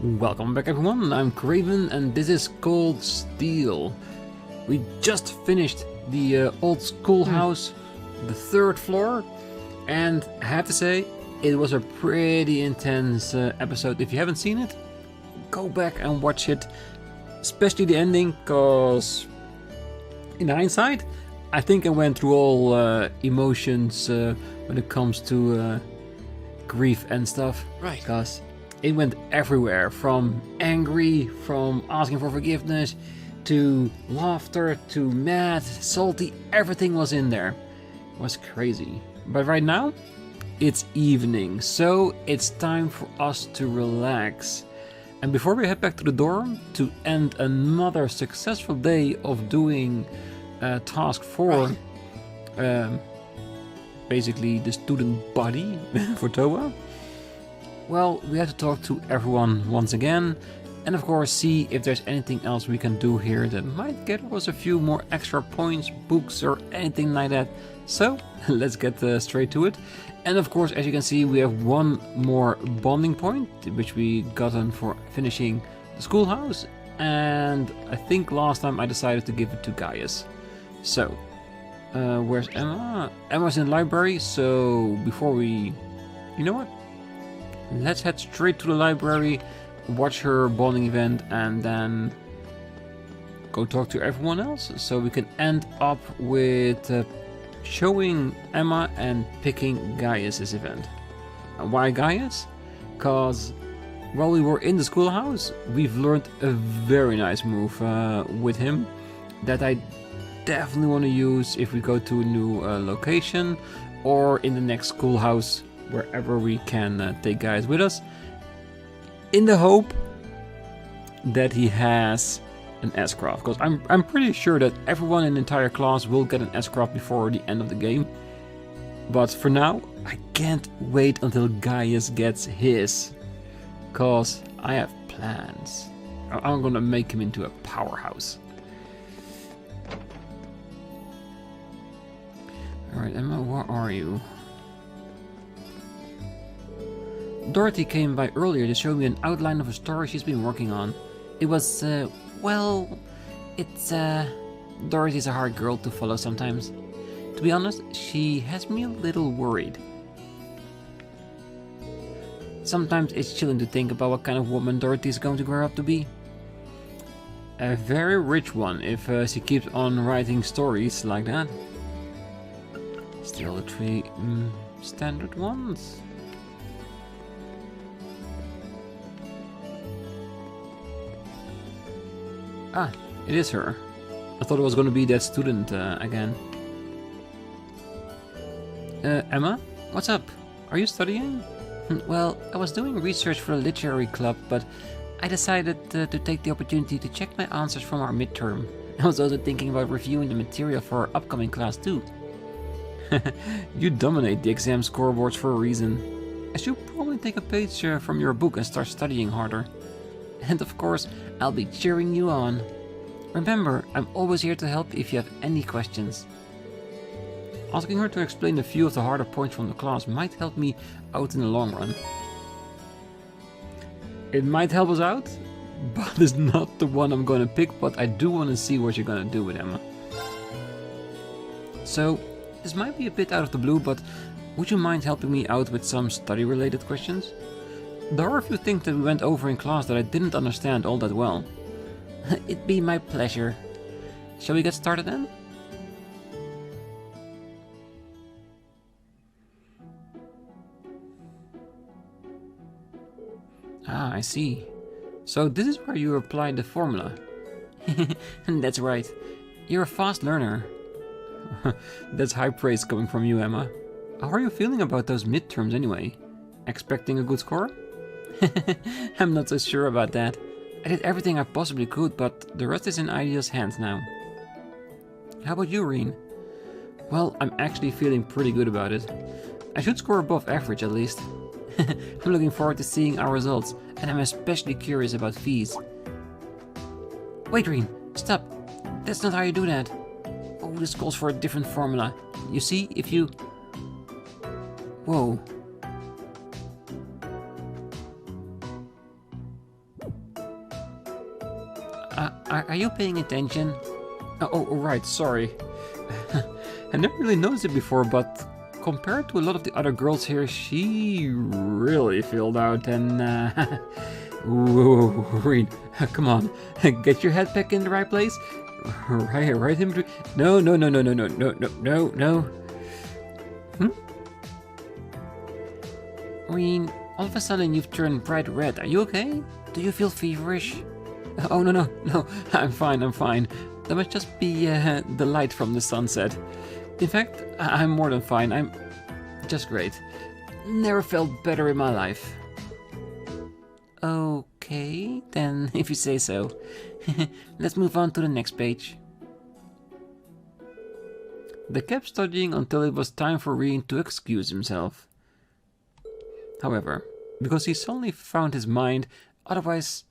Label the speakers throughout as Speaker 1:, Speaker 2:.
Speaker 1: Welcome back everyone, I'm Craven and this is called Steel. We just finished the old schoolhouse, the third floor, and I have to say it was a pretty intense episode. If you haven't seen it, go back and watch it, especially the ending, because in hindsight I think I went through all emotions when it comes to grief and stuff.
Speaker 2: Right.
Speaker 1: Because it went everywhere, from angry, from asking for forgiveness, to laughter, to mad, salty, everything was in there. It was crazy. But right now, it's evening, so it's time for us to relax. And before we head back to the dorm to end another successful day of doing task 4, basically the student body for Toa, well, we have to talk to everyone once again, and of course see if there's anything else we can do here that might get us a few more extra points, books or anything like that. So let's get straight to it. And of course, as you can see, we have one more bonding point, which we gotten for finishing the schoolhouse, and I think last time I decided to give it to Gaius. So, where's Emma? Emma's in the library, so before we... You know what? Let's head straight to the library, watch her bonding event, and then go talk to everyone else, so we can end up with showing Emma and picking Gaius' event. And why Gaius? Because while we were in the schoolhouse, we've learned a very nice move with him that I definitely want to use if we go to a new location or in the next schoolhouse, wherever we can take Gaius with us, in the hope that he has an S-craft, because I'm pretty sure that everyone in the entire class will get an S-craft before the end of the game. But for now, I can't wait until Gaius gets his, because I have plans. I'm gonna make him into a powerhouse. Alright, Emma, where are you? Dorothy came by earlier to show me an outline of a story she's been working on. It was, well, it's, Dorothy's a hard girl to follow sometimes. To be honest, she has me a little worried. Sometimes it's chilling to think about what kind of woman Dorothy's going to grow up to be. A very rich one, if she keeps on writing stories like that. Still the 3 standard ones. Ah, it is her. I thought it was going to be that student again. Emma? What's up? Are you studying? Well, I was doing research for a literary club, but I decided to take the opportunity to check my answers from our midterm. I was also thinking about reviewing the material for our upcoming class too. You dominate the exam scoreboards for a reason. I should probably take a page from your book and start studying harder. And of course, I'll be cheering you on. Remember, I'm always here to help if you have any questions. Asking her to explain a few of the harder points from the class might help me out in the long run. It might help us out, but it's not the one I'm gonna pick, but I do want to see what you're gonna do with Emma. So, this might be a bit out of the blue, but would you mind helping me out with some study-related questions? There are a few things that we went over in class that I didn't understand all that well. It'd be my pleasure. Shall we get started then? Ah, I see. So this is where you apply the formula. That's right. You're a fast learner. That's high praise coming from you, Emma. How are you feeling about those midterms anyway? Expecting a good score? I'm not so sure about that. I did everything I possibly could, but the rest is in Idea's hands now. How about you, Rean? Well, I'm actually feeling pretty good about it. I should score above average at least. I'm looking forward to seeing our results, and I'm especially curious about fees. Wait, Rean, stop. That's not how you do that. Oh, this calls for a different formula. You see, if you... Whoa. Are you paying attention? Oh, right, sorry. I never really noticed it before, but compared to a lot of the other girls here, she really filled out and... Whoa, Rean, come on, get your head back in the right place. Right in between. No. Rean, all of a sudden you've turned bright red. Are you okay? Do you feel feverish? Oh, no. I'm fine. That must just be the light from the sunset. In fact, I'm more than fine. I'm just great. Never felt better in my life. Okay, then if you say so. Let's move on to the next page. They kept studying until it was time for Rean to excuse himself. However, because he suddenly found his mind otherwise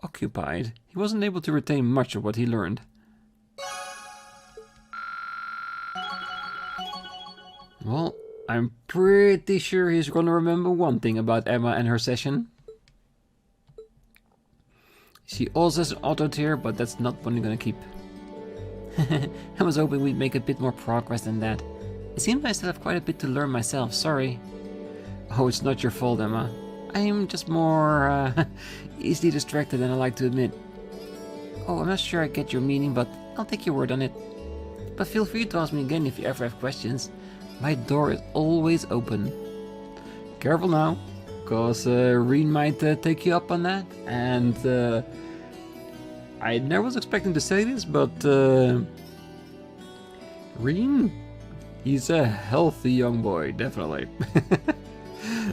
Speaker 1: occupied, he wasn't able to retain much of what he learned. Well, I'm pretty sure he's gonna remember one thing about Emma and her session. She also has an auto tier, but that's not one you're gonna keep. I was hoping we'd make a bit more progress than that. It seems I still have quite a bit to learn myself, sorry. Oh, it's not your fault, Emma. I'm just more easily distracted than I like to admit. Oh, I'm not sure I get your meaning, but I'll take your word on it. But feel free to ask me again if you ever have questions. My door is always open. Careful now, cause Rean might take you up on that. And I never was expecting to say this, but Rean, he's a healthy young boy, definitely.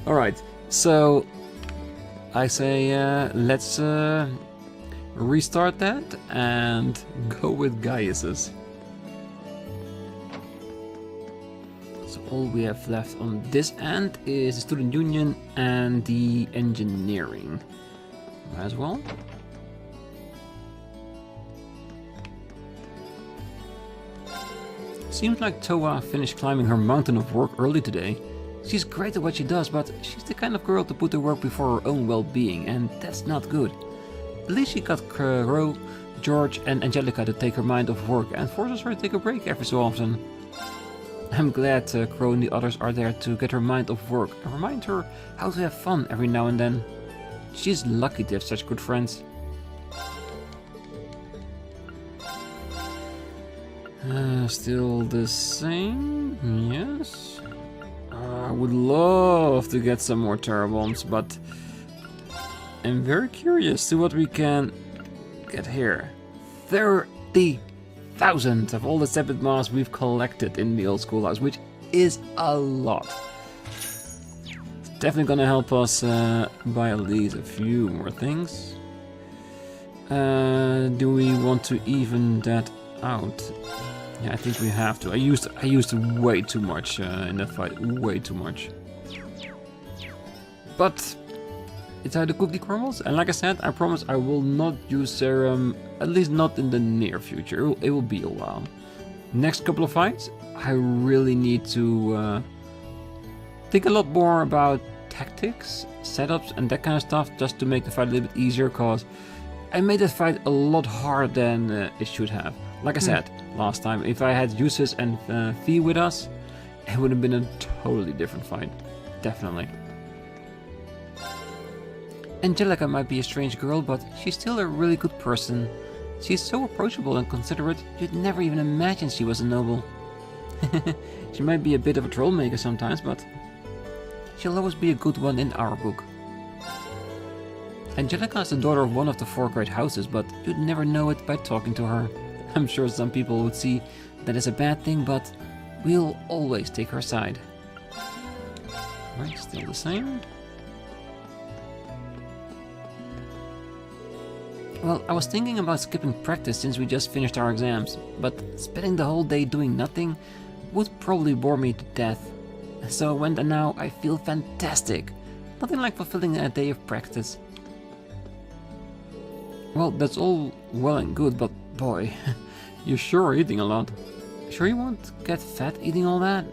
Speaker 1: Alright, so I say let's restart that and go with Gaius's. So all we have left on this end is the student union and the engineering. Might as well. Seems like Toa finished climbing her mountain of work early today. She's great at what she does, but she's the kind of girl to put her work before her own well-being, and that's not good. At least she got Crow, George and Angelica to take her mind off work and forces her to take a break every so often. I'm glad Crow and the others are there to get her mind off work and remind her how to have fun every now and then. She's lucky to have such good friends. Still the same, yes. I would love to get some more Terra bombs, but I'm very curious to what we can get here. 30,000 of all the Sepid Moss we've collected in the old schoolhouse, which is a lot. It's definitely gonna help us buy at least a few more things. Do we want to even that out? Yeah, I think we have to. I used way too much in that fight, way too much. But it's how the cookie crumbles, and like I said, I promise I will not use serum, at least not in the near future. It will be a while. Next couple of fights, I really need to think a lot more about tactics, setups, and that kind of stuff, just to make the fight a little bit easier, cause I made that fight a lot harder than it should have. Like I said last time, if I had Usus and Fee with us, it would have been a totally different fight. Definitely. Angelica might be a strange girl, but she's still a really good person. She's so approachable and considerate, you'd never even imagine she was a noble. She might be a bit of a troublemaker sometimes, but she'll always be a good one in our book. Angelica is the daughter of one of the 4 great houses, but you'd never know it by talking to her. I'm sure some people would see that as a bad thing, but we'll always take her side. Right, still the same. Well, I was thinking about skipping practice since we just finished our exams, but spending the whole day doing nothing would probably bore me to death. So I went, and now I feel fantastic. Nothing like fulfilling a day of practice. Well, that's all well and good, but boy, you're sure eating a lot. Sure you won't get fat eating all that?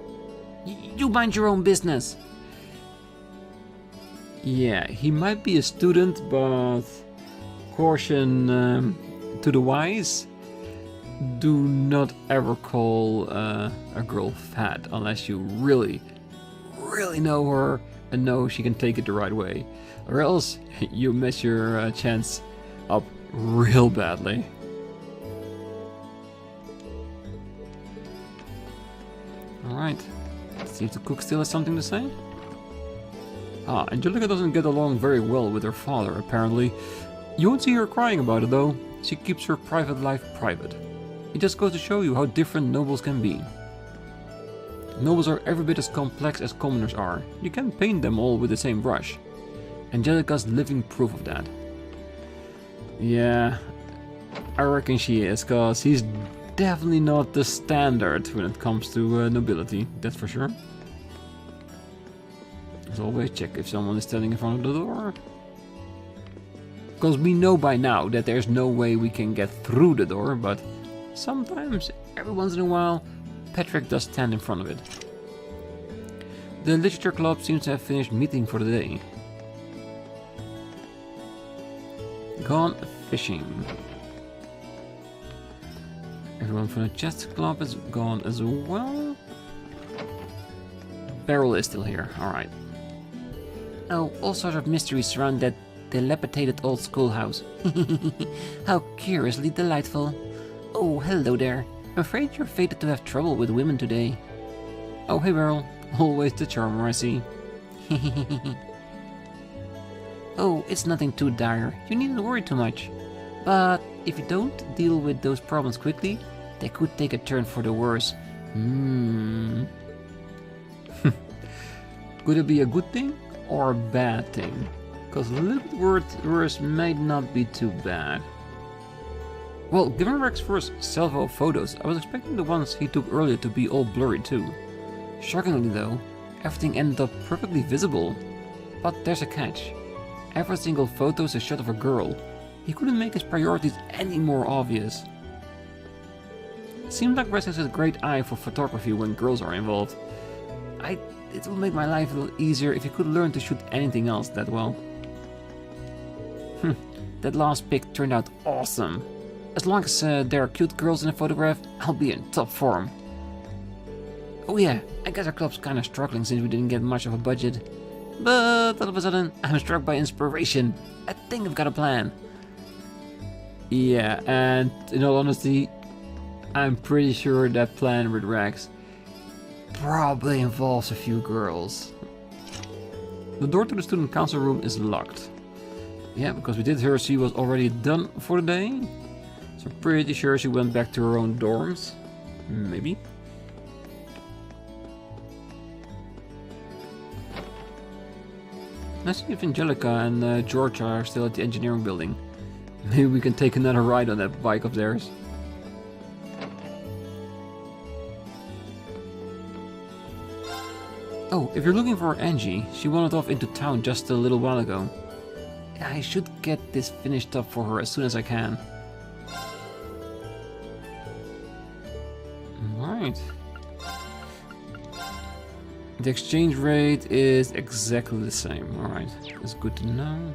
Speaker 1: You mind your own business! Yeah, he might be a student, but caution, to the wise, do not ever call a girl fat unless you really know her and know she can take it the right way, or else you mess your chance up real badly. Alright, let's see if the cook still has something to say. Ah, Angelica doesn't get along very well with her father, apparently. You won't see her crying about it though. She keeps her private life private. It just goes to show you how different nobles can be. Nobles are every bit as complex as commoners are. You can't paint them all with the same brush. Angelica's living proof of that. Yeah, I reckon she is, cause he's definitely not the standard when it comes to nobility, that's for sure. As always, check if someone is standing in front of the door. Because we know by now that there's no way we can get through the door, but sometimes, every once in a while, Patrick does stand in front of it. The literature club seems to have finished meeting for the day. Gone fishing. Everyone from the chess club is gone as well. Beryl is still here, alright. Oh, all sorts of mysteries surround that dilapidated old schoolhouse. How curiously delightful. Oh, hello there. I'm afraid you're fated to have trouble with women today. Oh, hey Beryl. Always the charmer, I see. Oh, it's nothing too dire. You needn't worry too much. But if you don't deal with those problems quickly, they could take a turn for the worse. Could it be a good thing or a bad thing? Because a little bit worse might not be too bad. Well, given Rex's first salvo of photos, I was expecting the ones he took earlier to be all blurry too. Shockingly though, everything ended up perfectly visible. But there's a catch. Every single photo is a shot of a girl. He couldn't make his priorities any more obvious. It seems like Rex has a great eye for photography when girls are involved. It would make my life a little easier if he could learn to shoot anything else that well. That last pic turned out awesome. As long as there are cute girls in the photograph, I'll be in top form. Oh yeah, I guess our club's kinda struggling since we didn't get much of a budget. But all of a sudden, I'm struck by inspiration. I think I've got a plan. Yeah, and in all honesty, I'm pretty sure that plan with Rex probably involves a few girls. The door to the student council room is locked. Yeah, because we did hear she was already done for the day. So I'm pretty sure she went back to her own dorms. Maybe. Let's see if Angelica and George are still at the engineering building. Maybe we can take another ride on that bike of theirs. Oh, if you're looking for Angie, she wandered off into town just a little while ago. I should get this finished up for her as soon as I can. Alright. The exchange rate is exactly the same. Alright, that's good to know.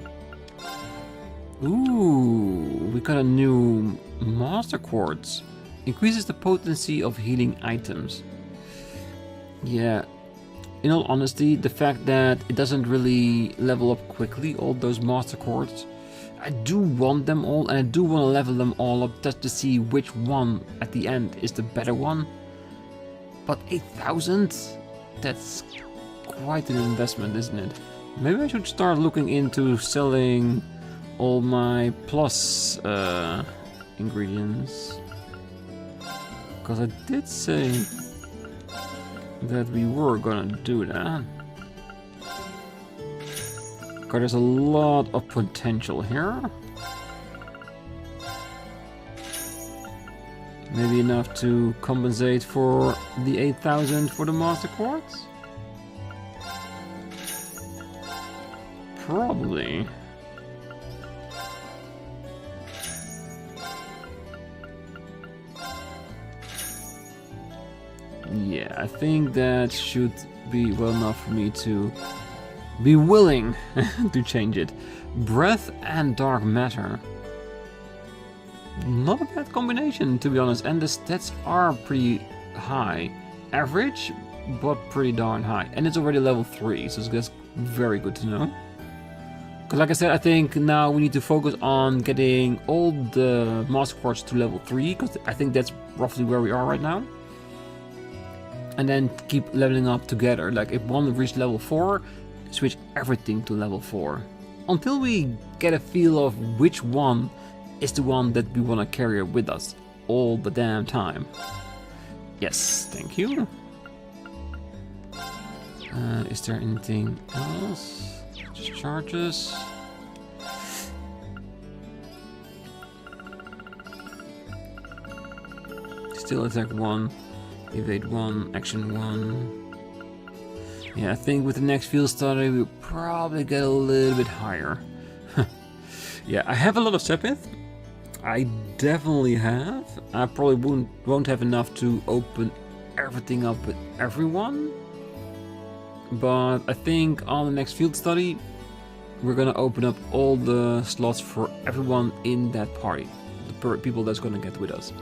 Speaker 1: Ooh, we got a new master quartz. Increases the potency of healing items. Yeah, in all honesty, the fact that it doesn't really level up quickly, all those master quartz, I do want them all, and I do want to level them all up just to see which one at the end is the better one. But 8,000? That's quite an investment, isn't it? Maybe I should start looking into selling all my plus ingredients. Because I did say that we were gonna do that. Because there's a lot of potential here. Maybe enough to compensate for the 8,000 for the master quartz? Probably. Yeah, I think that should be well enough for me to be willing to change it. Breath and dark matter. not a bad combination, to be honest, and the stats are pretty high. Average, but pretty darn high. And it's already level 3, so that's very good to know. Because like I said, I think now we need to focus on getting all the master quartz to level 3, because I think that's roughly where we are right now. And then keep leveling up together. Like if one reaches level 4, switch everything to level 4. Until we get a feel of which one is the one that we want to carry with us all the damn time. Yes, thank you. Is there anything else? Just charges. Still attack 1, evade 1, action 1. Yeah, I think with the next field study we'll probably get a little bit higher. Yeah, I have a lot of Sepith. I definitely have. I probably won't have enough to open everything up with everyone. But I think on the next field study we're gonna open up all the slots for everyone in that party. The people that's gonna get with us.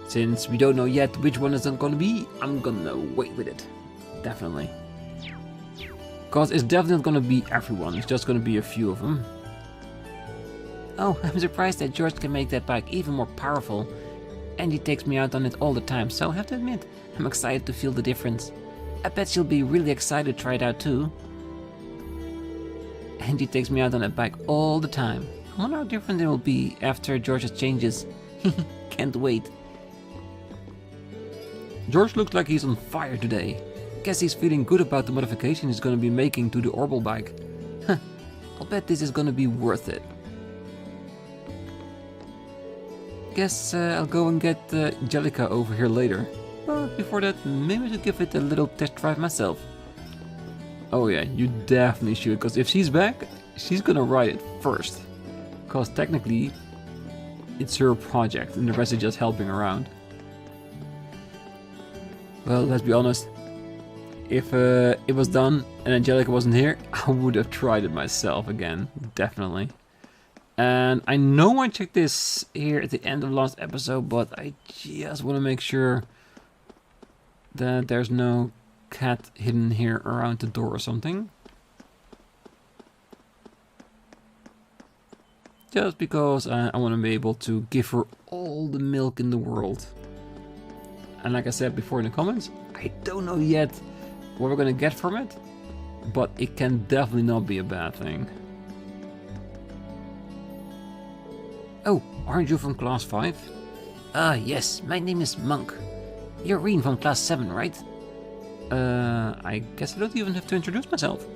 Speaker 1: Since we don't know yet which one it's gonna be, I'm gonna wait with it. Definitely. Because it's definitely not gonna be everyone, it's just gonna be a few of them. Oh, I'm surprised that George can make that bike even more powerful. And he takes me out on it all the time, so I have to admit, I'm excited to feel the difference. I bet she'll be really excited to try it out too. And he takes me out on that bike all the time. I wonder how different it will be after George's changes. Can't wait. George looks like he's on fire today. Guess he's feeling good about the modification he's gonna be making to the Orbital bike. I'll bet this is gonna be worth it. Guess I'll go and get Jellica over here later. But before that, maybe I should give it a little test drive myself. Oh yeah, you definitely should, because if she's back, she's gonna ride it first. Because technically, it's her project and the rest is just helping around. Well, let's be honest. If it was done and Angelica wasn't here, I would have tried it myself again, definitely. And I know I checked this here at the end of last episode, but I just want to make sure that there's no cat hidden here around the door or something. Just because I want to be able to give her all the milk in the world. And like I said before in the comments, I don't know yet what we're gonna get from it, but it can definitely not be a bad thing. Oh, aren't you from class 5? Yes, my name is Monk. You're Rean from class 7, right? I guess I don't even have to introduce myself.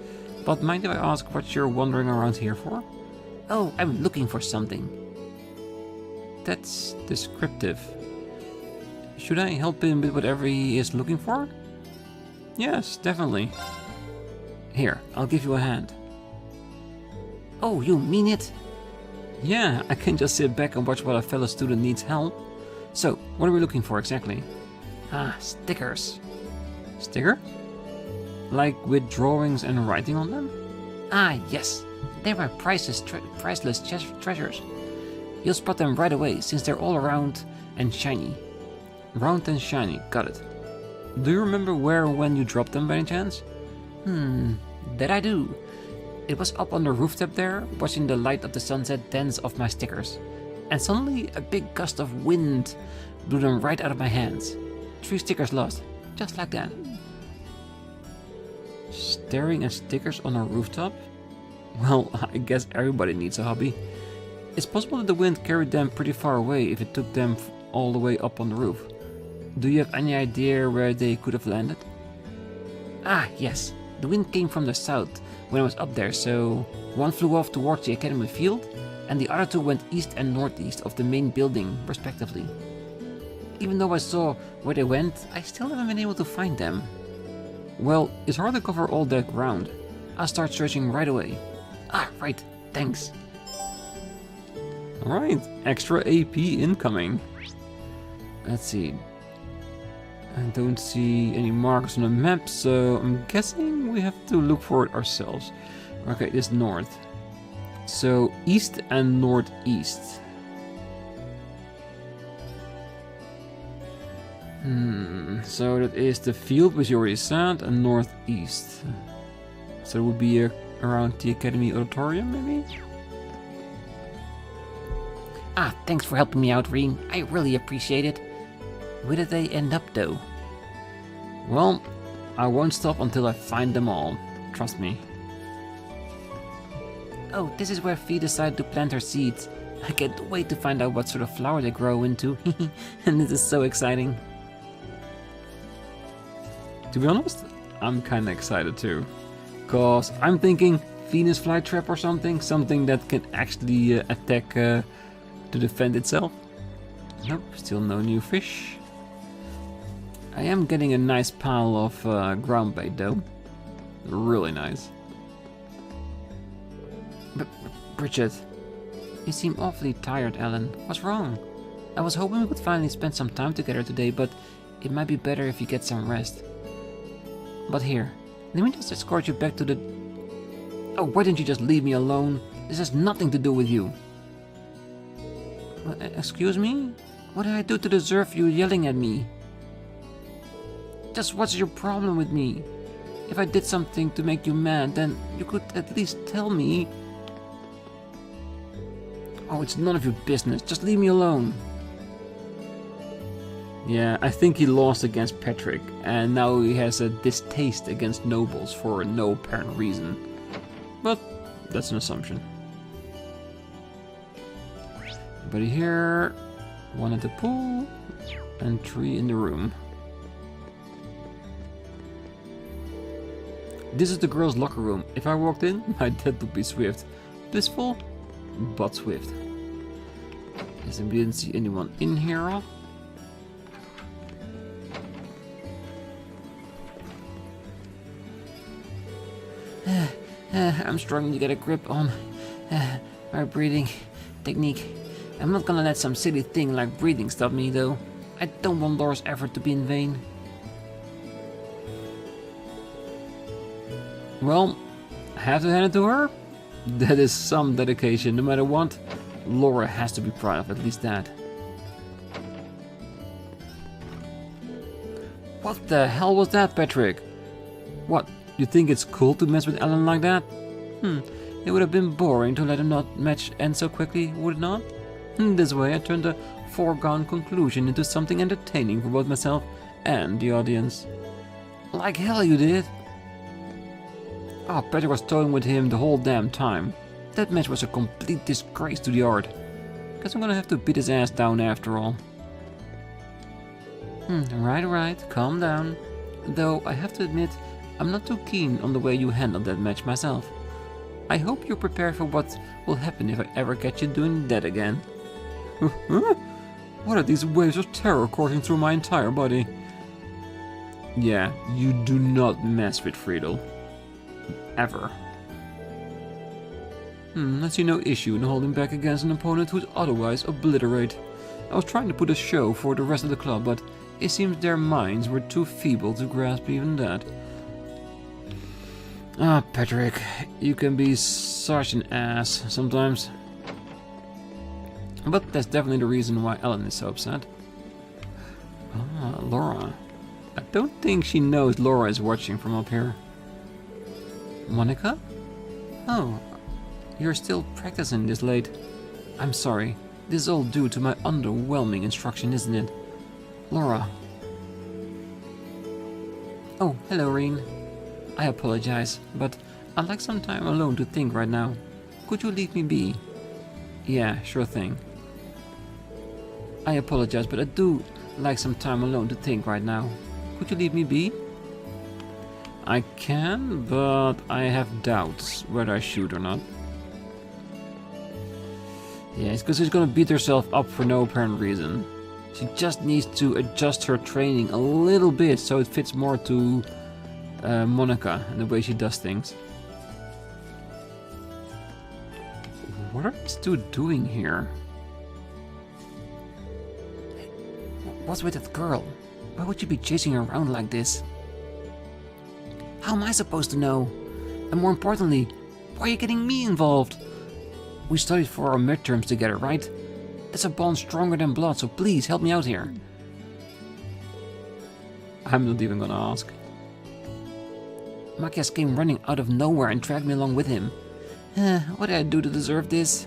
Speaker 1: But mind if I ask what you're wandering around here for? Oh, I'm looking for something. That's descriptive. Should I help him with whatever he is looking for? Yes, definitely. Here, I'll give you a hand. Oh, you mean it? Yeah, I can just sit back and watch while a fellow student needs help. So, what are we looking for exactly? Ah, stickers. Sticker? Like with drawings and writing on them? Ah, yes. They're my priceless treasures. You'll spot them right away, since they're all round and shiny. Round and shiny, got it. Do you remember where or when you dropped them by any chance? That I do. It was up on the rooftop there, watching the light of the sunset dance off my stickers. And suddenly, a big gust of wind blew them right out of my hands. 3 stickers lost, just like that. Staring at stickers on a rooftop? Well, I guess everybody needs a hobby. It's possible that the wind carried them pretty far away if it took them all the way up on the roof. Do you have any idea where they could have landed? Ah, yes. The wind came from the south when I was up there, so one flew off towards the academy field, and the other 2 went east and northeast of the main building, respectively. Even though I saw where they went, I still haven't been able to find them. Well, it's hard to cover all that ground. I'll start searching right away. Ah, right. Thanks. Alright, extra AP incoming. Let's see. I don't see any markers on the map, so I'm guessing we have to look for it ourselves. Okay, this is north. So east and northeast. So that is the field which you already said, and northeast. So it would be around the Academy Auditorium, maybe?
Speaker 2: Ah, thanks for helping me out, Rean. I really appreciate it. Where did they end up, though?
Speaker 1: Well, I won't stop until I find them all. Trust me.
Speaker 2: Oh, this is where Fee decided to plant her seeds. I can't wait to find out what sort of flower they grow into. And this is so exciting.
Speaker 1: To be honest, I'm kinda excited too. Cause I'm thinking Venus flytrap or something. Something that can actually attack to defend itself. Nope, still no new fish. I am getting a nice pile of ground bait though. Really nice.
Speaker 2: But Bridget, you seem awfully tired, Ellen. What's wrong? I was hoping we could finally spend some time together today, but it might be better if you get some rest. But here, let me just escort you back to the... Oh, why didn't you just leave me alone? This has nothing to do with you. Excuse me? What did I do to deserve you yelling at me? Just what's your problem with me? If I did something to make you mad, then you could at least tell me. Oh, it's none of your business. Just leave me alone.
Speaker 1: Yeah, I think he lost against Patrick, and now he has a distaste against nobles for no apparent reason. But that's an assumption. Anybody here? One at the pool, and 3 in the room. This is the girls' locker room. If I walked in, my death would be swift. Blissful, but swift. Yes, and we didn't see anyone in here.
Speaker 2: I'm struggling to get a grip on my breathing technique. I'm not gonna let some silly thing like breathing stop me, though. I don't want Laura's effort to be in vain.
Speaker 1: Well, I have to hand it to her. That is some dedication, no matter what. Laura has to be proud of at least that. What the hell was that, Patrick? What, you think it's cool to mess with Ellen like that? It would have been boring to let a not match end so quickly, would it not? This way I turned a foregone conclusion into something entertaining for both myself and the audience. Like hell you did. Oh, Patrick was toying with him the whole damn time. That match was a complete disgrace to the art. Guess I'm gonna have to beat his ass down after all.
Speaker 2: Right, calm down. Though I have to admit, I'm not too keen on the way you handled that match myself. I hope you're prepared for what will happen if I ever catch you doing that again.
Speaker 1: What are these waves of terror coursing through my entire body? Yeah, you do not mess with Friedel. Ever. I see no issue in holding back against an opponent who's otherwise obliterate. I was trying to put a show for the rest of the club, but it seems their minds were too feeble to grasp even that. Ah, Patrick, you can be such an ass sometimes. But that's definitely the reason why Ellen is so upset. Ah, Laura. I don't think she knows Laura is watching from up here. Monica? Oh, you're still practicing this late. I'm sorry. This is all due to my underwhelming instruction, isn't it? Laura.
Speaker 2: Oh, hello, Rean. I apologize, but I'd like some time alone to think right now. Could you leave me be?
Speaker 1: Yeah, sure thing.
Speaker 2: I apologize, but I do like some time alone to think right now. Could you leave me be?
Speaker 1: I can, but I have doubts whether I should or not. Yeah, it's because she's gonna beat herself up for no apparent reason. She just needs to adjust her training a little bit so it fits more to Monica and the way she does things. What are these two doing here?
Speaker 2: What's with that girl? Why would you be chasing her around like this? How am I supposed to know? And more importantly, why are you getting me involved? We studied for our midterms together, right? That's a bond stronger than blood, so please help me out here.
Speaker 1: I'm not even gonna ask.
Speaker 2: Machias came running out of nowhere and dragged me along with him. What did I do to deserve this?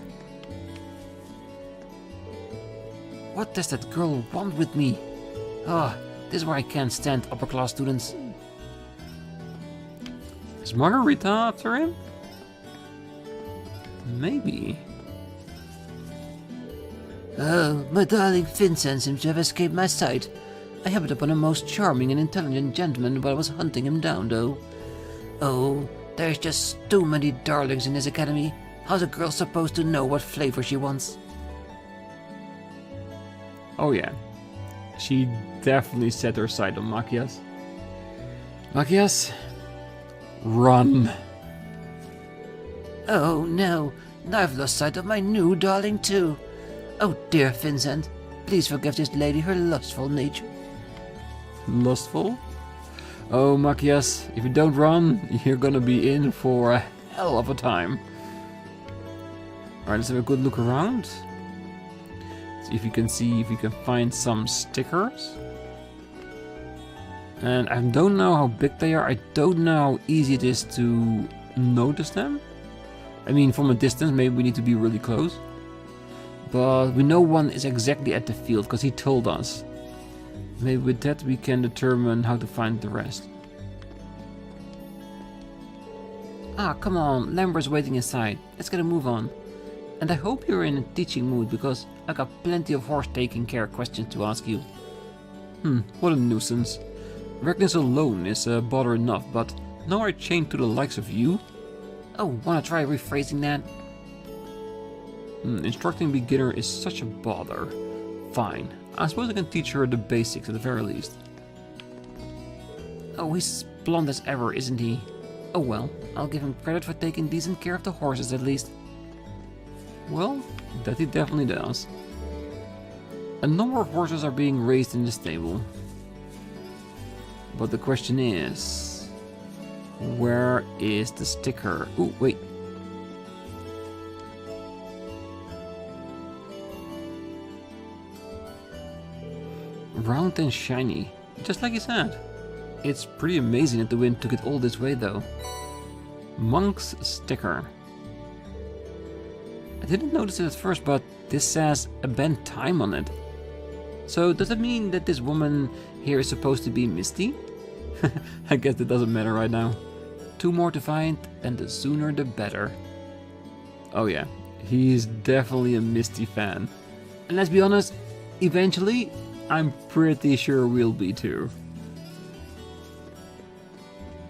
Speaker 2: What does that girl want with me? This is why I can't stand upper class students.
Speaker 1: Is Margarita after him? Maybe.
Speaker 2: Oh, my darling Vincent seems to have escaped my sight. I happened upon a most charming and intelligent gentleman while I was hunting him down, though. Oh, there's just too many darlings in this academy. How's a girl supposed to know what flavor she wants?
Speaker 1: Oh yeah. She definitely set her sight on Machias. Machias, run.
Speaker 2: Oh no, now I've lost sight of my new darling too. Oh dear Vincent, please forgive this lady her lustful nature.
Speaker 1: Lustful? Oh Machias, if you don't run, you're gonna be in for a hell of a time. Alright, let's have a good look around. See if you can find some stickers. And I don't know how big they are. I don't know how easy it is to notice them. I mean, from a distance, maybe we need to be really close. But we know one is exactly at the field, because he told us. Maybe with that we can determine how to find the rest.
Speaker 2: Ah, come on, Lambert's waiting inside. Let's get a move on. And I hope you're in a teaching mood, because I got plenty of horse-taking care questions to ask you.
Speaker 1: What a nuisance. Reckless alone is a bother enough, but now I chained to the likes of you?
Speaker 2: Oh, wanna try rephrasing that?
Speaker 1: Instructing beginner is such a bother. Fine, I suppose I can teach her the basics at the very least.
Speaker 2: Oh, he's blonde as ever, isn't he? Oh well, I'll give him credit for taking decent care of the horses at least.
Speaker 1: Well, that he definitely does. A number of horses are being raised in the stable. But the question is, where is the sticker? Ooh, wait. Round and shiny, just like he said. It's pretty amazing that the wind took it all this way though. Munks sticker. I didn't notice it at first, but this says event time on it. So does it mean that this woman here is supposed to be Misty? I guess it doesn't matter right now. 2 more to find, and the sooner the better. Oh yeah, he's definitely a Misty fan. And let's be honest, eventually, I'm pretty sure we'll be too.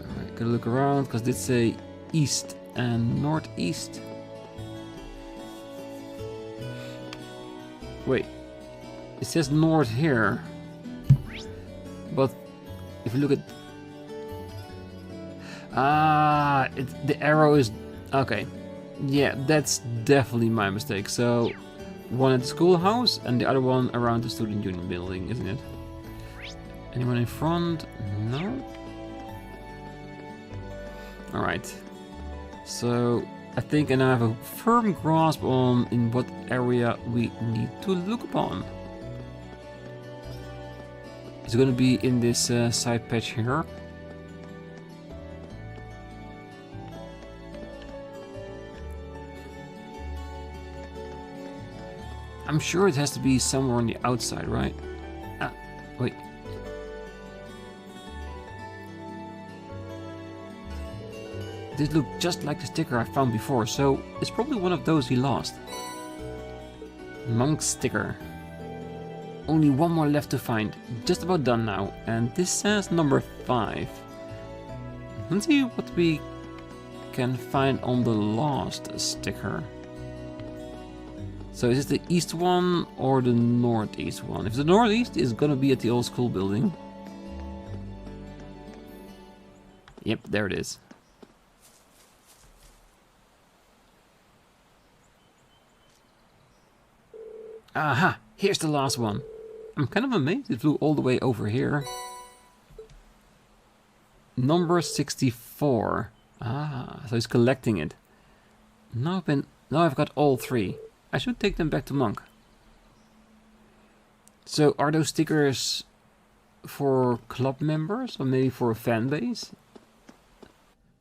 Speaker 1: Alright, gotta look around, because this say east and northeast. Wait, it says north here. But if you look at... the arrow is... Okay. Yeah, that's definitely my mistake. So, one at the schoolhouse and the other one around the student union building, isn't it? Anyone in front? No? Alright. So, I think I now have a firm grasp on in what area we need to look upon. It's going to be in this side patch here. I'm sure it has to be somewhere on the outside, right? Ah, wait. This looked just like the sticker I found before, so it's probably one of those he lost. Monk sticker. Only one more left to find. Just about done now. And this says number 5. Let's see what we can find on the last sticker. So is it the east one or the northeast one? If the northeast is gonna be at the old school building. Yep, there it is. Aha! Here's the last one. I'm kind of amazed it flew all the way over here. Number 64. Ah, so he's collecting it. Now I've got all 3. I should take them back to Monk. So are those stickers for club members or maybe for a fan base.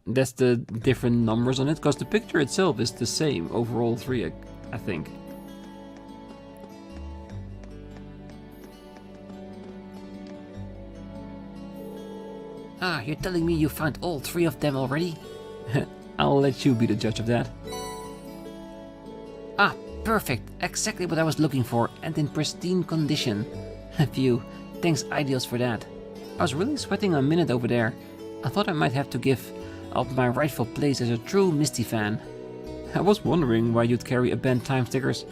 Speaker 1: That's the different numbers on it, because the picture itself is the same over all three, I think.
Speaker 2: Ah, you're telling me you found all 3 of them already?
Speaker 1: I'll let you be the judge of that.
Speaker 2: Ah, perfect. Exactly what I was looking for, and in pristine condition. Phew, thanks Ideals for that. I was really sweating a minute over there. I thought I might have to give up my rightful place as a true Misty fan.
Speaker 1: I was wondering why you'd carry Abandoned Time stickers,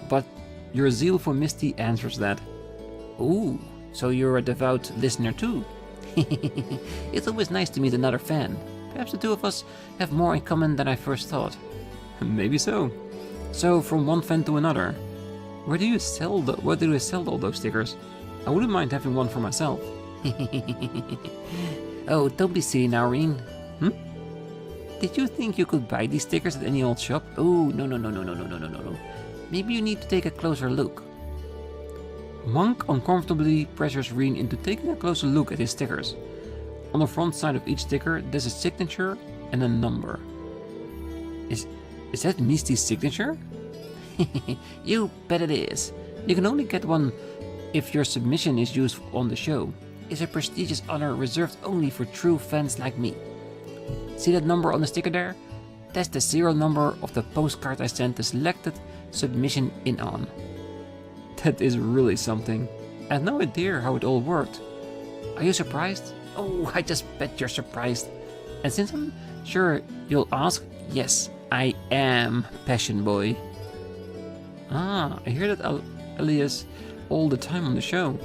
Speaker 1: but your zeal for Misty answers that.
Speaker 2: Ooh, so you're a devout listener too. It's always nice to meet another fan. Perhaps the 2 of us have more in common than I first thought.
Speaker 1: Maybe so. So, from one fan to another, where do you sell all those stickers? I wouldn't mind having one for myself.
Speaker 2: Oh, don't be silly now, Rean.
Speaker 1: Hmm?
Speaker 2: Did you think you could buy these stickers at any old shop? Oh, no. Maybe you need to take a closer look.
Speaker 1: Monk uncomfortably pressures Rean into taking a closer look at his stickers. On the front side of each sticker, there's a signature and a number. Is that Misty's signature?
Speaker 2: You bet it is.
Speaker 1: You can only get one if your submission is used on the show.
Speaker 2: It's a prestigious honor reserved only for true fans like me. See that number on the sticker there? That's the serial number of the postcard I sent the selected submission in on.
Speaker 1: That is really something. I had no idea how it all worked.
Speaker 2: Are you surprised? Oh, I just bet you're surprised. And since I'm sure you'll ask, yes, I am Passion Boy.
Speaker 1: Ah, I hear that alias all the time on the show.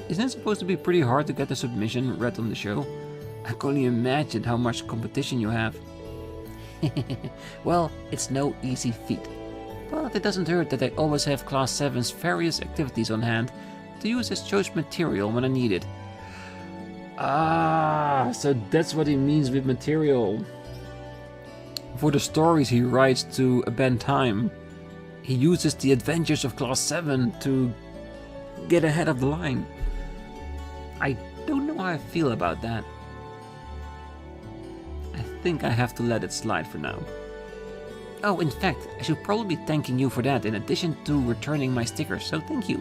Speaker 1: Isn't it supposed to be pretty hard to get the submission read on the show? I can only imagine how much competition you have.
Speaker 2: Well, it's no easy feat. But it doesn't hurt that I always have Class 7's various activities on hand to use as choice material when I need it.
Speaker 1: Ah, so that's what he means with material. For the stories he writes to Abandoned Time, he uses the adventures of Class 7 to get ahead of the line. I don't know how I feel about that. I think I have to let it slide for now.
Speaker 2: Oh, in fact, I should probably be thanking you for that in addition to returning my stickers, so thank you.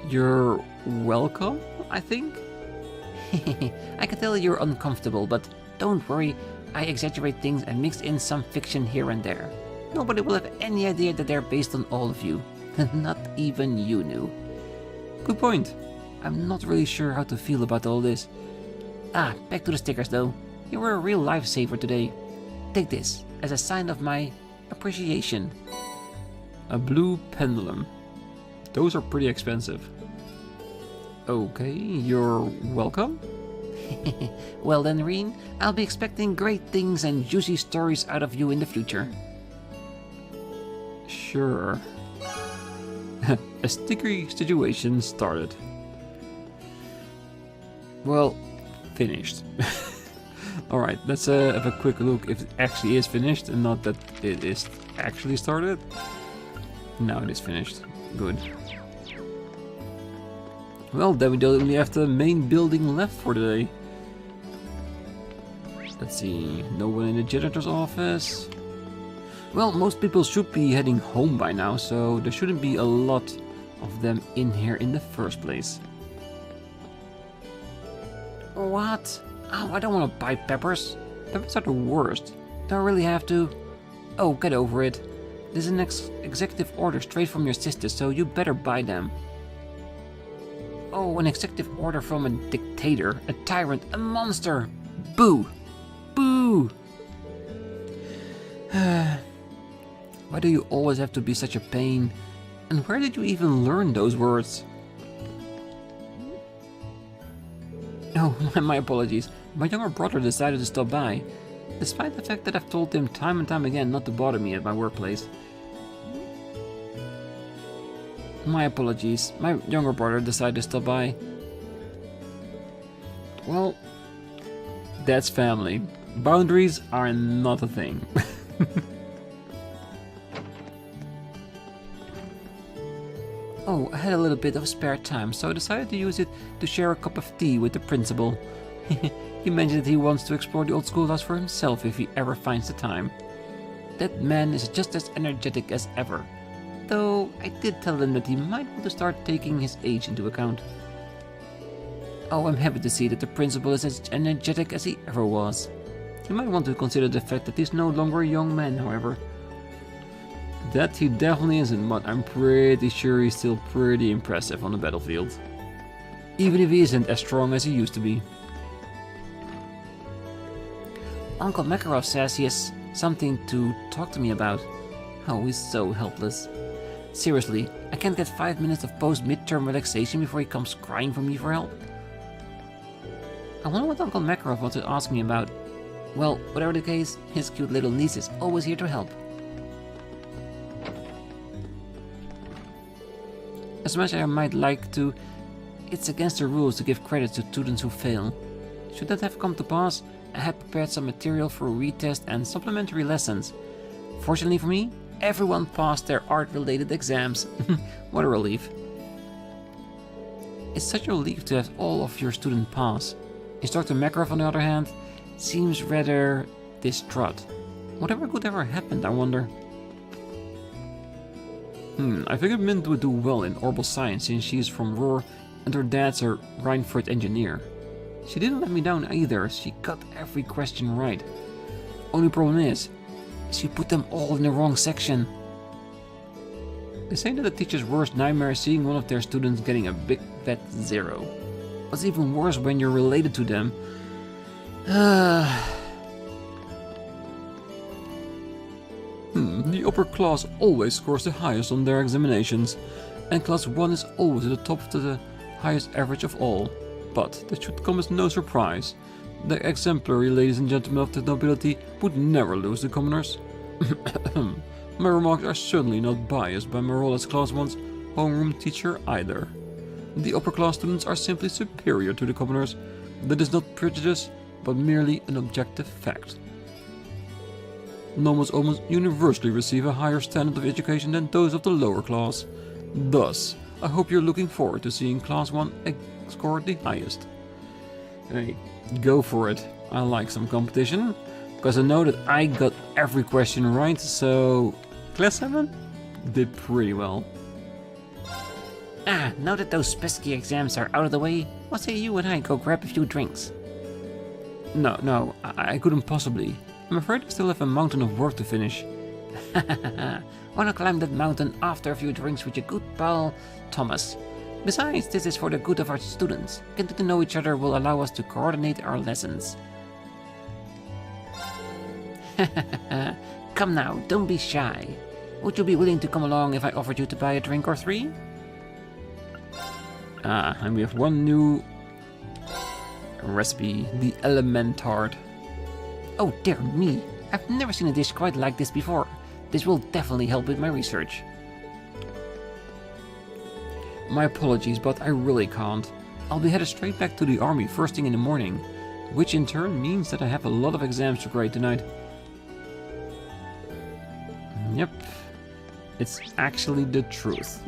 Speaker 1: You're welcome, I think?
Speaker 2: I can tell you're uncomfortable, but don't worry, I exaggerate things and mix in some fiction here and there. Nobody will have any idea that they're based on all of you. Not even you knew.
Speaker 1: Good point.
Speaker 2: I'm not really sure how to feel about all this. Ah, back to the stickers though. You were a real lifesaver today. Take this as a sign of my appreciation.
Speaker 1: A blue pendulum. Those are pretty expensive. Okay, you're welcome.
Speaker 2: Well then, Rean, I'll be expecting great things and juicy stories out of you in the future.
Speaker 1: Sure. A sticky situation started. Well, finished. Alright, let's have a quick look if it actually is finished and not that it is actually started. Now it is finished. Good. Well, then we only have the main building left for today. Let's see, no one in the janitor's office. Well, most people should be heading home by now, so there shouldn't be a lot of them in here in the first place.
Speaker 2: What? Oh, I don't want to buy peppers.
Speaker 1: Peppers are the worst.
Speaker 2: Don't really have to. Oh, get over it. This is an executive order straight from your sister, so you better buy them. Oh, an executive order from a dictator, a tyrant, a monster. Boo! Boo!
Speaker 1: Why do you always have to be such a pain? And where did you even learn those words? Oh, my apologies. My younger brother decided to stop by, despite the fact that I've told him time and time again not to bother me at my workplace. My apologies. My younger brother decided to stop by. Well, that's family. Boundaries are not a thing.
Speaker 2: Oh, I had a little bit of spare time, so I decided to use it to share a cup of tea with the principal. He mentioned that he wants to explore the old schoolhouse for himself if he ever finds the time. That man is just as energetic as ever, though I did tell him that he might want to start taking his age into account. Oh, I'm happy to see that the principal is as energetic as he ever was. You might want to consider the fact that he's no longer a young man, however.
Speaker 1: That he definitely isn't, but I'm pretty sure he's still pretty impressive on the battlefield. Even if he isn't as strong as he used to be.
Speaker 2: Uncle Makarov says he has something to talk to me about. Oh, he's so helpless. Seriously, I can't get 5 minutes of post-midterm relaxation before he comes crying for me for help. I wonder what Uncle Makarov wants to ask me about. Well, whatever the case, his cute little niece is always here to help. As much as I might like to, it's against the rules to give credit to students who fail. Should that have come to pass, I had prepared some material for a retest and supplementary lessons. Fortunately for me, everyone passed their art-related exams. What a relief. It's such a relief to have all of your students pass. Instructor Makarov, on the other hand, seems rather distraught. Whatever could ever happen, I wonder.
Speaker 1: I figured Mint would do well in orbital science since she's from Rohr and her dad's a Reinfurt engineer. She didn't let me down either, she got every question right. Only problem is, she put them all in the wrong section. They say that the teacher's worst nightmare is seeing one of their students getting a big fat 0. What's even worse when you're related to them? The upper class always scores the highest on their examinations, and class 1 is always at the top of the highest average of all. But that should come as no surprise. The exemplary ladies and gentlemen of the nobility would never lose to commoners. My remarks are certainly not biased by my role as class 1's homeroom teacher either. The upper class students are simply superior to the commoners. That is not prejudice, but merely an objective fact. Nobles almost universally receive a higher standard of education than those of the lower class. Thus, I hope you're looking forward to seeing class 1 score the highest. Hey, go for it. I like some competition, because I know that I got every question right, so class 7 did pretty well.
Speaker 2: Now that those pesky exams are out of the way, what say you and I go grab a few drinks?
Speaker 1: No, I couldn't possibly. I'm afraid I still have a mountain of work to finish.
Speaker 2: Wanna climb that mountain after a few drinks with your good pal, Thomas. Besides, this is for the good of our students. Getting to know each other will allow us to coordinate our lessons. Come now, don't be shy. Would you be willing to come along if I offered you to buy a drink or 3?
Speaker 1: And we have one new recipe, the Elementard.
Speaker 2: Oh dear me, I've never seen a dish quite like this before. This will definitely help with my research.
Speaker 1: My apologies, but I really can't. I'll be headed straight back to the army first thing in the morning, which in turn means that I have a lot of exams to grade tonight. Yep, it's actually the truth.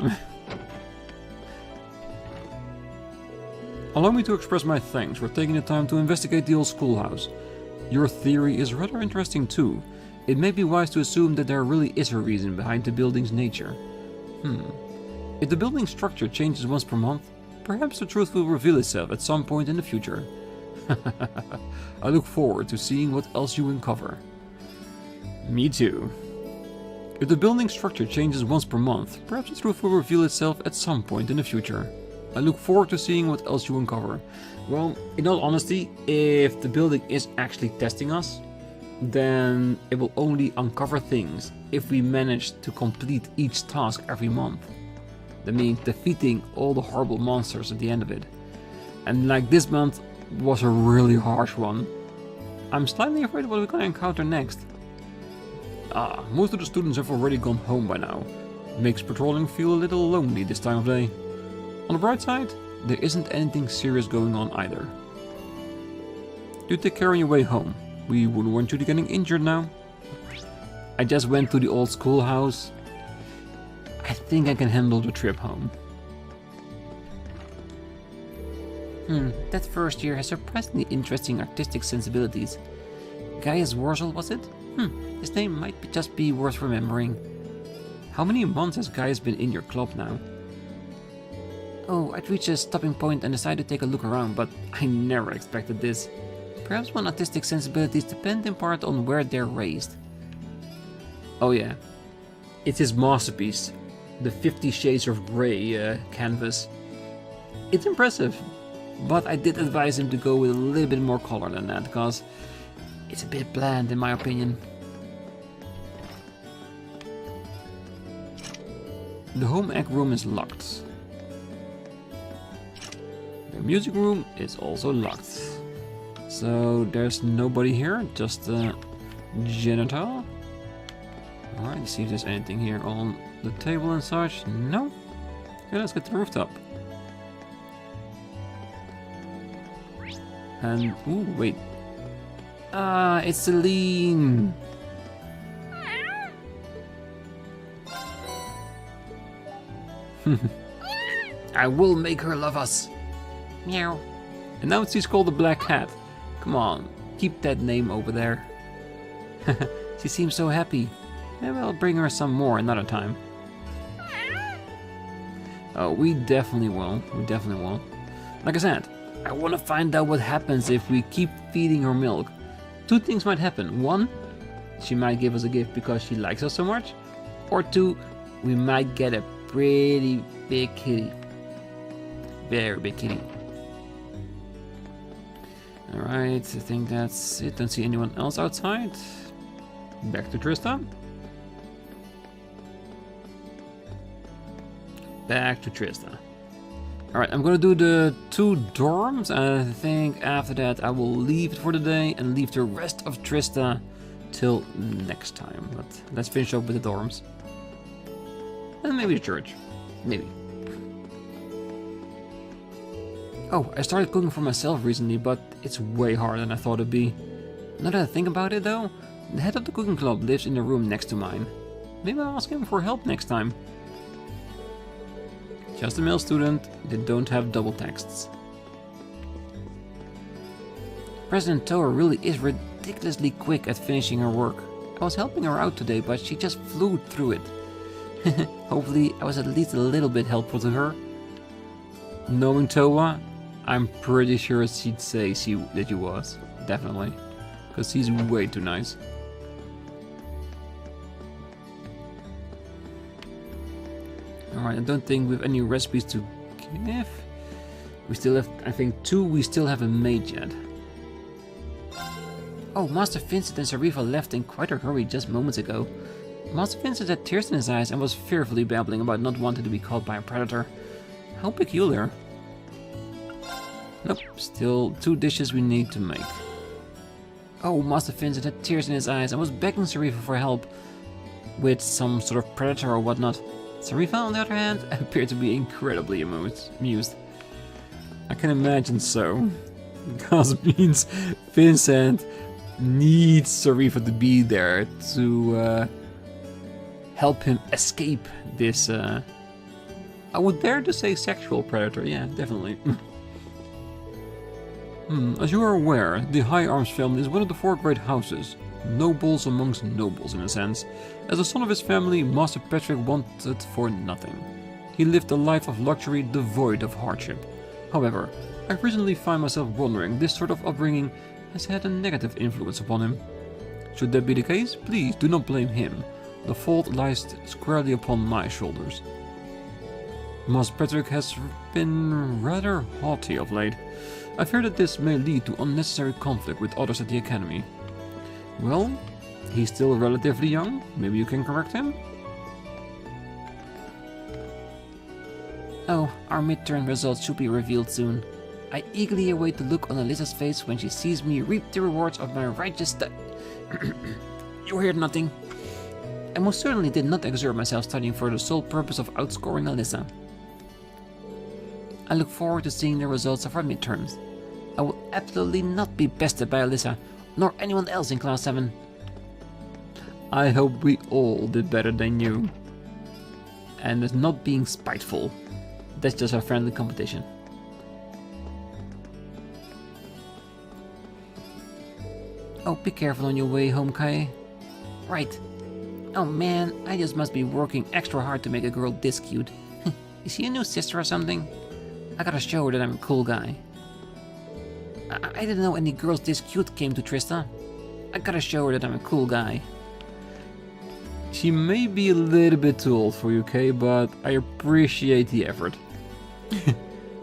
Speaker 1: Allow me to express my thanks for taking the time to investigate the old schoolhouse. Your theory is rather interesting too. It may be wise to assume that there really is a reason behind the building's nature. If the building structure changes once per month, perhaps the truth will reveal itself at some point in the future. I look forward to seeing what else you uncover. Me too. If the building structure changes once per month, perhaps the truth will reveal itself at some point in the future. I look forward to seeing what else you uncover. Well, in all honesty, if the building is actually testing us, then it will only uncover things if we manage to complete each task every month. That means defeating all the horrible monsters at the end of it. And like this month was a really harsh one. I'm slightly afraid of what we're gonna encounter next. Most of the students have already gone home by now. Makes patrolling feel a little lonely this time of day. On the bright side, there isn't anything serious going on either. Do take care on your way home. We wouldn't want you to getting injured now. I just went to the old schoolhouse. I think I can handle the trip home.
Speaker 2: That first year has surprisingly interesting artistic sensibilities. Gaius Worzel, was it? His name might just be worth remembering. How many months has Gaius been in your club now? Oh, I'd reached a stopping point and decided to take a look around, but I never expected this. Perhaps one's artistic sensibilities depend in part on where they're raised.
Speaker 1: Oh yeah, it's his masterpiece, the 50 Shades of Grey canvas. It's impressive, but I did advise him to go with a little bit more color than that, because it's a bit bland in my opinion. The home ec room is locked. The music room is also locked. So there's nobody here, just the janitor. Alright, let's see if there's anything here on the table and such. No? Okay, let's get to the rooftop. And, ooh, wait. Ah, it's Celine! I will make her love us! Meow. And now she's called the Black Cat. Come on, keep that name over there. She seems so happy. Maybe I'll bring her some more another time. Oh, we definitely will. We definitely will. Like I said, I want to find out what happens if we keep feeding her milk. Two things might happen. One, she might give us a gift because she likes us so much. Or two, we might get a pretty big kitty. Very big kitty. Alright, I think that's it. Don't see anyone else outside. Back to Trista. Back to Trista. Alright, I'm gonna do the 2 dorms, and I think after that I will leave it for the day and leave the rest of Trista till next time. But let's finish up with the dorms. And maybe the church. Maybe. Oh, I started cooking for myself recently, but it's way harder than I thought it'd be. Now that I think about it though, the head of the cooking club lives in the room next to mine. Maybe I'll ask him for help next time. Just a male student, they don't have double texts. President Toa really is ridiculously quick at finishing her work. I was helping her out today, but she just flew through it. Hopefully I was at least a little bit helpful to her. Knowing Toa, I'm pretty sure she'd say that you was. Definitely. Because she's way too nice. Alright, I don't think we have any recipes to give. We still have, I think, 2 we still haven't made yet. Oh, Master Vincent and Sarifa left in quite a hurry just moments ago. Master Vincent had tears in his eyes and was fearfully babbling about not wanting to be caught by a predator. How peculiar. Nope, still 2 dishes we need to make. Oh, Master Vincent had tears in his eyes and was begging Sarifa for help with some sort of predator or whatnot. Sarifa, on the other hand, appeared to be incredibly amused. I can imagine so. Because it means Vincent needs Sarifa to be there to help him escape this, I would dare to say sexual predator, yeah, definitely. As you are aware, the High Arms family is one of the 4 great houses. Nobles amongst nobles, in a sense. As a son of his family, Master Patrick wanted for nothing. He lived a life of luxury devoid of hardship. However, I recently find myself wondering this sort of upbringing has had a negative influence upon him. Should that be the case, please do not blame him. The fault lies squarely upon my shoulders. Master Patrick has been rather haughty of late. I fear that this may lead to unnecessary conflict with others at the Academy. Well, he's still relatively young. Maybe you can correct him?
Speaker 2: Oh, our midterm results should be revealed soon. I eagerly await the look on Alyssa's face when she sees me reap the rewards of my righteous study. You heard nothing. I most certainly did not exert myself studying for the sole purpose of outscoring Alyssa. I look forward to seeing the results of our midterms. I will absolutely not be bested by Alyssa, nor anyone else in Class 7.
Speaker 1: I hope we all did better than you. And it's not being spiteful. That's just a friendly competition.
Speaker 2: Oh, be careful on your way home, Kai. Right. Oh man, I just must be working extra hard to make a girl this cute. Is she a new sister or something? I gotta show her that I'm a cool guy. I didn't know any girls this cute came to Trista. I gotta show her that I'm a cool guy.
Speaker 1: She may be a little bit too old for you, Kay, but I appreciate the effort.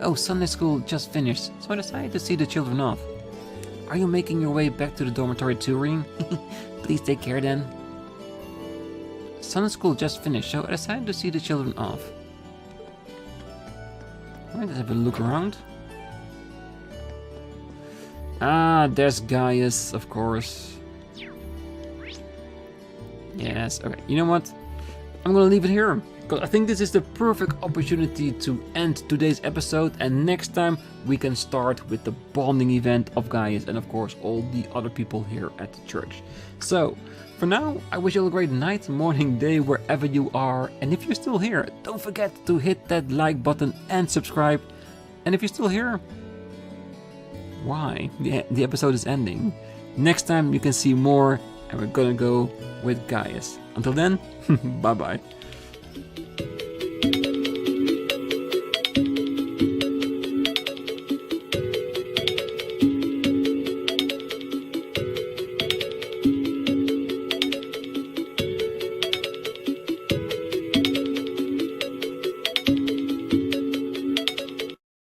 Speaker 2: Oh, Sunday school just finished, so I decided to see the children off. Are you making your way back to the dormitory too, Rean? Please take care then. Sunday school just finished, so I decided to see the children off. Alright, let's have a look around.
Speaker 1: Ah, there's Gaius, of course.
Speaker 2: Yes, okay. You know what? I'm gonna leave it here, because I think this is the perfect opportunity to end today's episode, and next time we can start with the bonding event of Gaius and of course all the other people here at the church. So, for now, I wish you all a great night, morning, day, wherever you are, and if you're still here, don't forget to hit that like button and subscribe. And if you're still here, why? The episode is ending. Next time you can see more, and we're gonna go with Gaius. Until then, bye bye.